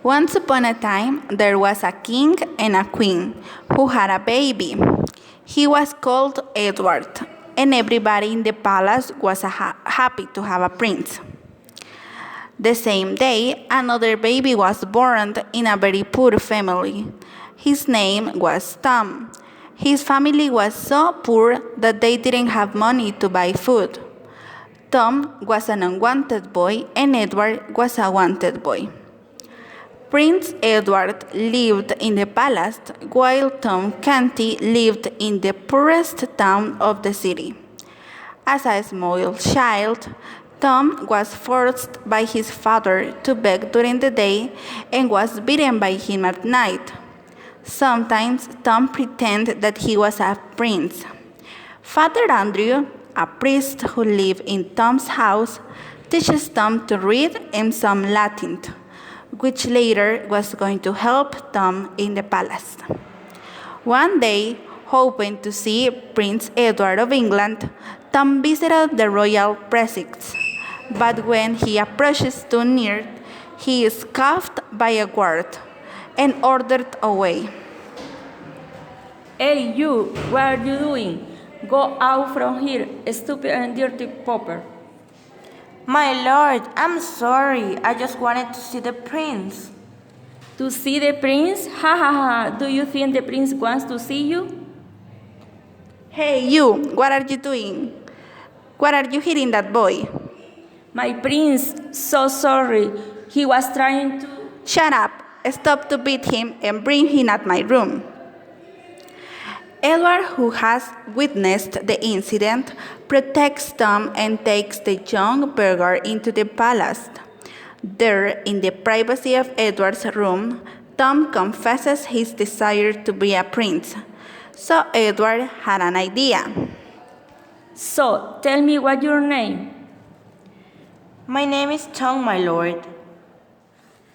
Once upon a time, there was a king and a queen who had a baby. He was called Edward, and everybody in the palace was happy to have a prince. The same day, another baby was born in a very poor family. His name was Tom. His family was so poor that they didn't have money to buy food. Tom was an unwanted boy, and Edward was a wanted boy. Prince Edward lived in the palace, while Tom Canty lived in the poorest town of the city. As a small child, Tom was forced by his father to beg during the day and was beaten by him at night. Sometimes Tom pretended that he was a prince. Father Andrew, a priest who lived in Tom's house, teaches Tom to read and some Latin, which later was going to help Tom in the palace. One day, hoping to see Prince Edward of England, Tom visited the royal precincts, but when he approaches too near, he is cuffed by a guard and ordered away. Hey you, what are you doing? Go out from here, stupid and dirty pauper. My lord, I'm sorry. I just wanted to see the prince. To see the prince? Ha ha ha, do you think the prince wants to see you? Hey you, what are you doing? What are you hitting that boy? My prince, so sorry. He was trying to... Shut up, stop to beat him and bring him at my room. Edward, who has witnessed the incident, protects Tom and takes the young beggar into the palace. There, in the privacy of Edward's room, Tom confesses his desire to be a prince. So Edward had an idea. So, tell me what's your name? My name is Tom, my lord.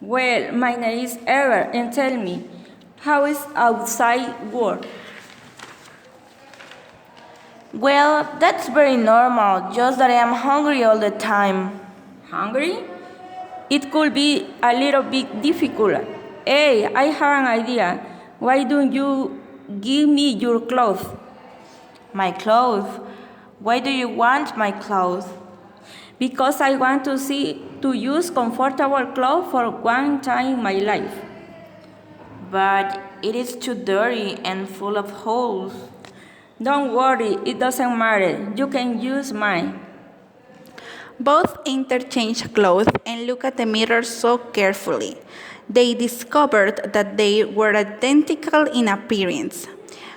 Well, my name is Edward, and tell me, how is outside work? Well, that's very normal, just that I am hungry all the time. Hungry? It could be a little bit difficult. Hey, I have an idea. Why don't you give me your clothes? My clothes? Why do you want my clothes? Because I want to use comfortable clothes for one time in my life. But it is too dirty and full of holes. Don't worry, it doesn't matter. You can use mine. Both interchange clothes and look at the mirror so carefully. They discovered that they were identical in appearance.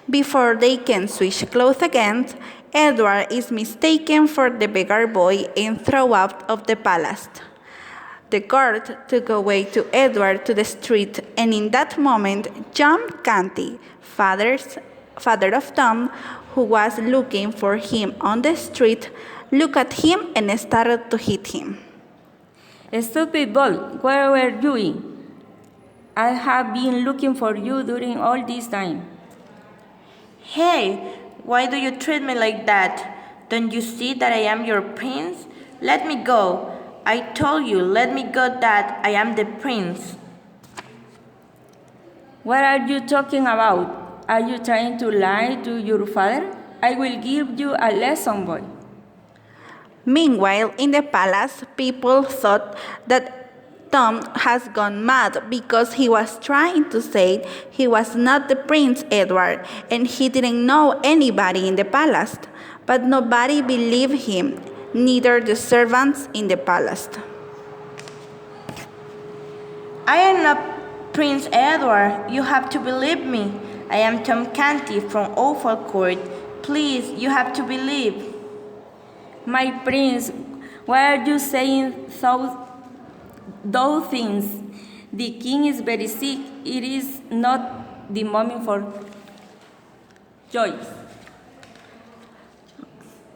Before they can switch clothes again, Edward is mistaken for the beggar boy and thrown out of the palace. The guard took away to Edward to the street, and in that moment, John Canty, father of Tom, who was looking for him on the street, looked at him and started to hit him. Stupid boy, what were you doing? I have been looking for you during all this time. Hey, why do you treat me like that? Don't you see that I am your prince? Let me go. I told you, let me go, that I am the prince. What are you talking about? Are you trying to lie to your father? I will give you a lesson, boy. Meanwhile, in the palace, people thought that Tom has gone mad because he was trying to say he was not the Prince Edward and he didn't know anybody in the palace. But nobody believed him, neither the servants in the palace. I am not Prince Edward. You have to believe me. I am Tom Canty from Offal Court. Please, you have to believe. My prince, why are you saying those things? The king is very sick. It is not the moment for joy.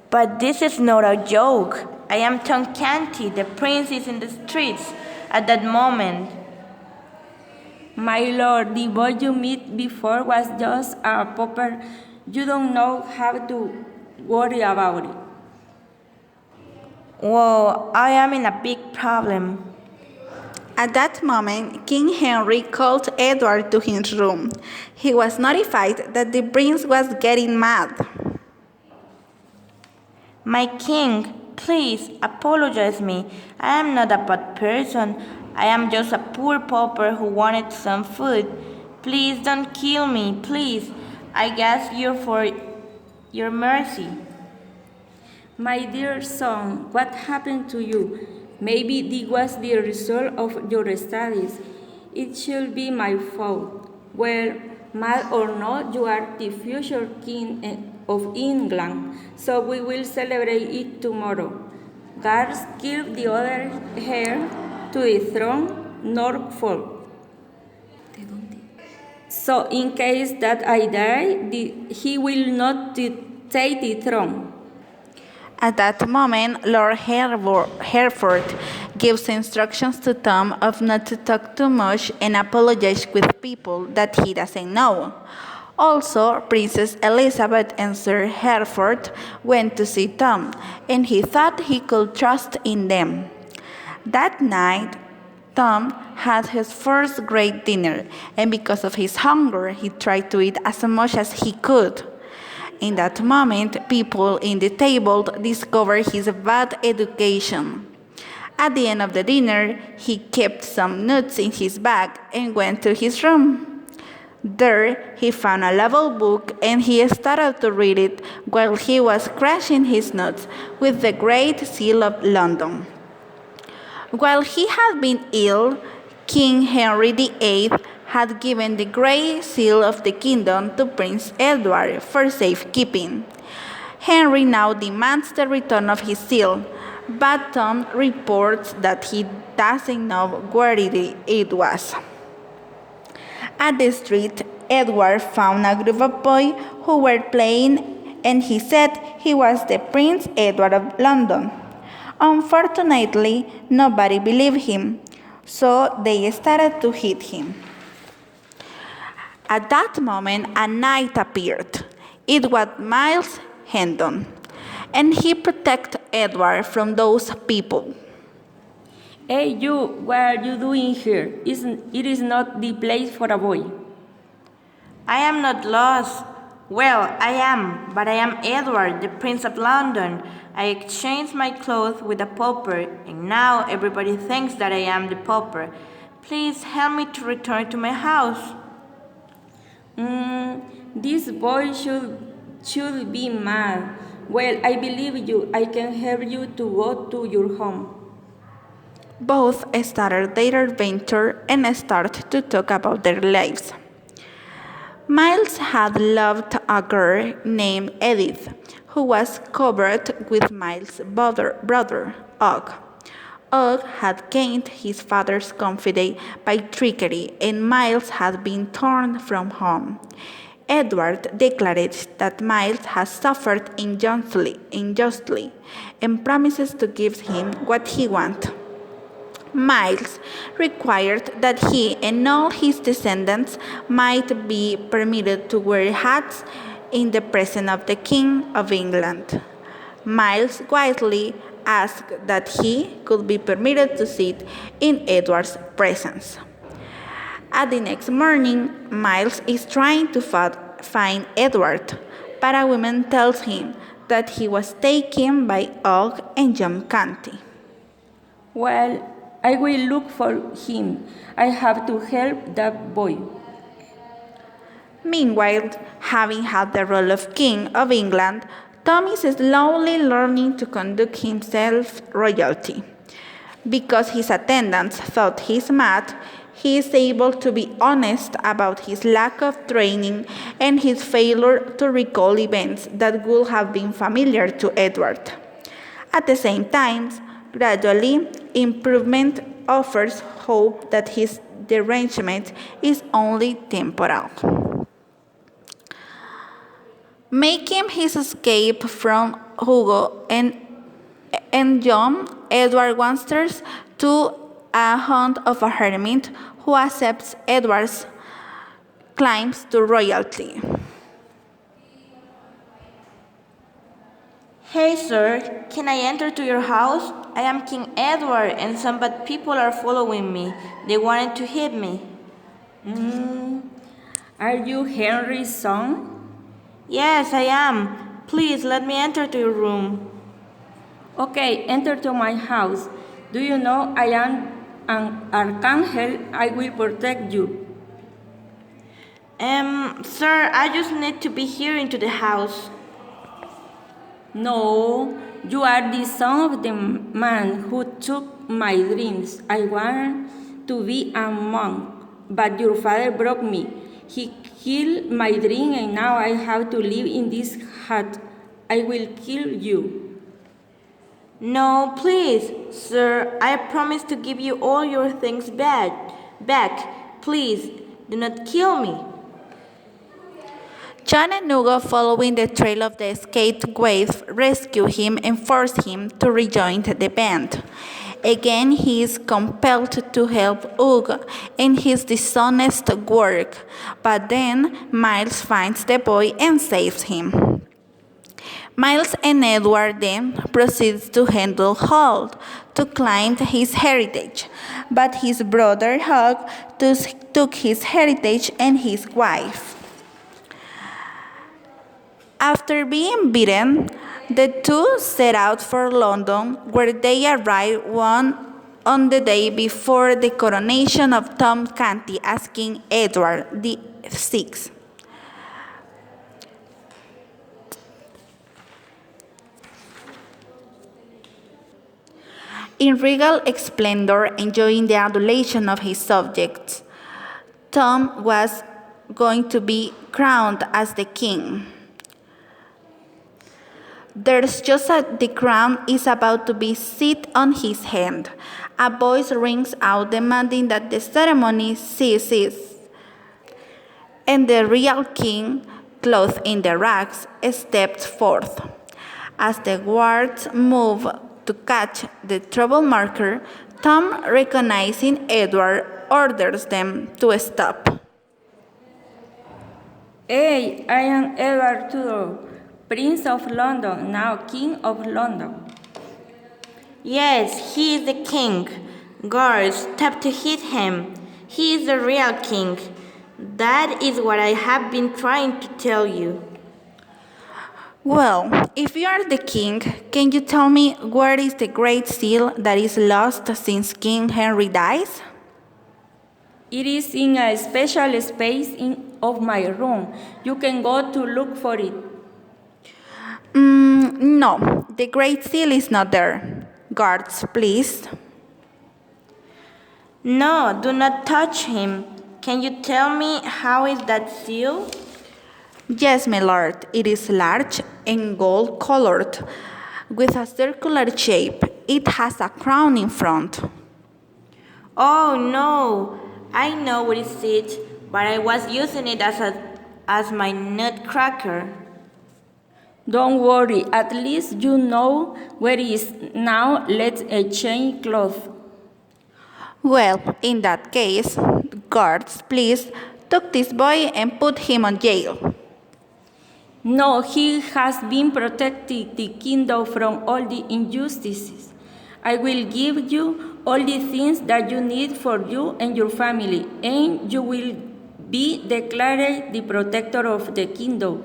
But this is not a joke. I am Tom Canty. The prince is in the streets at that moment. My lord, the boy you met before was just a pauper. You don't know how to worry about it. Whoa, I am in a big problem. At that moment, King Henry called Edward to his room. He was notified that the prince was getting mad. My king, please apologize me. I am not a bad person. I am just a poor pauper who wanted some food. Please don't kill me, please. I ask you for your mercy. My dear son, what happened to you? Maybe this was the result of your studies. It should be my fault. Well, mad or not, you are the future king of England, so we will celebrate it tomorrow. Guards give the other heir to the throne, Norfolk. So in case that I die, he will not take the throne. At that moment, Lord Hereford gives instructions to Tom of not to talk too much and apologize with people that he doesn't know. Also, Princess Elizabeth and Sir Hereford went to see Tom, and he thought he could trust in them. That night, Tom had his first great dinner, and because of his hunger, he tried to eat as much as he could. In that moment, people in the table discovered his bad education. At the end of the dinner, he kept some nuts in his bag and went to his room. There, he found a level book and he started to read it while he was crashing his nuts with the Great Seal of London. While he had been ill, King Henry VIII had given the Great Seal of the Kingdom to Prince Edward for safekeeping. Henry now demands the return of his seal, but Tom reports that he doesn't know where it was. At the street, Edward found a group of boys who were playing, and he said he was the Prince Edward of London. Unfortunately, nobody believed him, so they started to hit him. At that moment, a knight appeared. It was Miles Hendon, and he protected Edward from those people. Hey you, what are you doing here? It is not the place for a boy. I am not lost. Well, I am, but I am Edward, the Prince of London. I exchanged my clothes with a pauper, and now everybody thinks that I am the pauper. Please help me to return to my house. This boy should be mad. Well, I believe you. I can help you to go to your home. Both started their adventure and started to talk about their lives. Miles had loved a girl named Edith, who was covered with Miles' brother, Og. Og had gained his father's confidence by trickery, and Miles had been torn from home. Edward declared that Miles had suffered unjustly and promises to give him what he wants. Miles required that he and all his descendants might be permitted to wear hats in the presence of the King of England. Miles wisely asked that he could be permitted to sit in Edward's presence. At the next morning, Miles is trying to find Edward, but a woman tells him that he was taken by Og and John Canty. Well, I will look for him. I have to help that boy. Meanwhile, having had the role of King of England, Tom is slowly learning to conduct himself royalty. Because his attendants thought he's mad, he is able to be honest about his lack of training and his failure to recall events that would have been familiar to Edward. At the same time, gradually, improvement offers hope that his derangement is only temporal. Making his escape from Hugo and John, Edward wanders to a haunt of a hermit who accepts Edward's claims to royalty. Hey, sir, can I enter to your house? I am King Edward, and some bad people are following me. They wanted to hit me. Are you Henry's son? Yes, I am. Please let me enter to your room. Okay, enter to my house. Do you know I am an archangel? I will protect you. Sir, I just need to be here into the house. No, you are the son of the man who took my dreams. I want to be a monk, but your father broke me. He killed my dream, and now I have to live in this hut. I will kill you. No, please, sir, I promise to give you all your things back. Please, do not kill me. John and Hugo, following the trail of the escaped waif, rescue him and force him to rejoin the band. Again, he is compelled to help Hugo in his dishonest work, but then Miles finds the boy and saves him. Miles and Edward then proceeds to handle Hall to claim his heritage, but his brother Hugh took his heritage and his wife. After being beaten, the two set out for London, where they arrived on the day before the coronation of Tom Canty as King Edward VI. In regal splendor, enjoying the adulation of his subjects, Tom was going to be crowned as the king. There's just the crown is about to be set on his hand. A voice rings out demanding that the ceremony ceases. And the real king, clothed in the rags, steps forth. As the guards move to catch the troublemaker, Tom, recognizing Edward, orders them to stop. Hey, I am Edward Tudor, Prince of London, now King of London. Yes, he is the king. Guards, stop to hit him. He is the real king. That is what I have been trying to tell you. Well, if you are the king, can you tell me where is the great seal that is lost since King Henry dies? It is in a special space of my room. You can go to look for it. No, the great seal is not there. Guards, please. No, do not touch him. Can you tell me how is that seal? Yes, my lord, it is large and gold-colored, with a circular shape. It has a crown in front. Oh no, I know what is it, but I was using it as my nutcracker. Don't worry, at least you know where it is now. Let's change clothes. Well, in that case, guards, please, take this boy and put him on jail. No, he has been protecting the kingdom from all the injustices. I will give you all the things that you need for you and your family, and you will be declared the protector of the kingdom.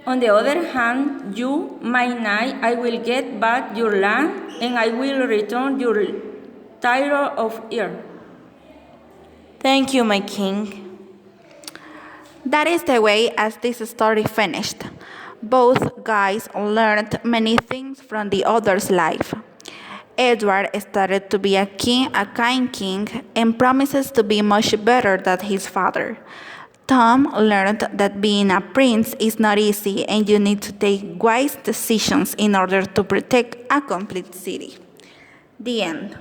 On the other hand, you, my knight, I will get back your land, and I will return your title of heir. Thank you, my king. That is the way as this story finished. Both guys learned many things from the other's life. Edward started to be a kind king, and promises to be much better than his father. Tom learned that being a prince is not easy, and you need to take wise decisions in order to protect a complete city. The end.